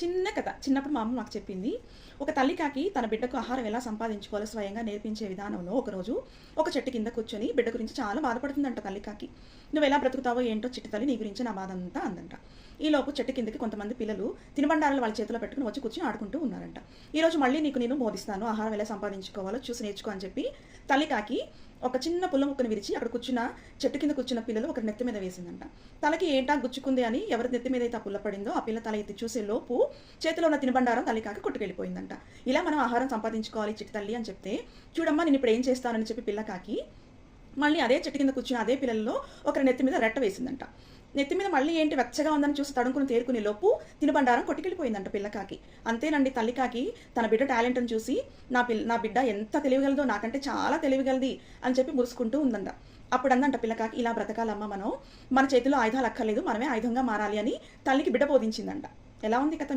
చిన్న కథ. చిన్నప్పుడు మా అమ్మ మాకు చెప్పింది. ఒక తల్లి కాకి తన బిడ్డకు ఆహారం ఎలా సంపాదించుకోవాలో స్వయంగా నేర్పించే విధానంలో ఒకరోజు ఒక చెట్టు కింద కూర్చొని బిడ్డ గురించి చాలా బాధపడుతుందంట తల్లి కాకి. "నువ్వెలా బ్రతుకుతావో ఏంటో చిట్టి తల్లి, నీ గురించి నా బాధంతా" అందంట. ఈలోపు చెట్టు కిందకి కొంతమంది పిల్లలు తినుబండారాలు వాళ్ళ చేతిలో పెట్టుకుని వచ్చి కూర్చొని ఆడుకుంటూ ఉన్నారంట. "ఈరోజు మళ్ళీ నీకు నేను బోధిస్తాను, ఆహారం ఎలా సంపాదించుకోవాలో చూసి నేర్చుకో" అని చెప్పి తల్లి కాకి ఒక చిన్న పుల్ల ముక్కను విరిచి అక్కడ కూర్చున్న చెట్టు కింద కూర్చున్న పిల్లలు ఒకరి నెత్తి మీద వేసిందంట. తలకి ఏంటా గుచ్చుకుంది అని ఎవరి నెత్తి మీద అయితే ఆ పుల్ల పడిందో ఆ పిల్ల తల ఎత్తి చూసే లోపు చేతిలో ఉన్న తినుబండారం తల్లి కాకి కొట్టుకెళ్ళిపోయిందంట. ఇలా మనం ఆహారం సంపాదించుకోవాలి చిట్టి తల్లి అని చెప్తే, "చూడమ్మా నేను ఇప్పుడు ఏం చేస్తానని" చెప్పి పిల్ల కాకి మళ్ళీ అదే చెట్టు కింద కూర్చుని అదే పిల్లల్లో ఒకరి నెత్తి మీద రెట్ట వేసిందంట. నెత్తి మీద మళ్ళీ ఏంటి వెచ్చగా ఉందని చూసి తడుముకుని తేరుకునే లోపు తినుబండారం కొట్టుకెళ్ళిపోయిందంట పిల్లకాకి. అంతేనండి, తల్లికాకి తన బిడ్డ టాలెంట్ని చూసి నా బిడ్డ ఎంత తెలివిగలదో, నాకంటే చాలా తెలివిగలది అని చెప్పి మురుసుకుంటూ ఉందంట. అప్పుడు అందంట పిల్లకాకి, "ఇలా బ్రతకాలమ్మ మనం, మన చేతిలో ఆయుధాలు అక్కర్లేదు, మనమే ఆయుధంగా మారాలి" అని తల్లికి బిడ్డ బోధించిందంట. ఎలా ఉంది కథ?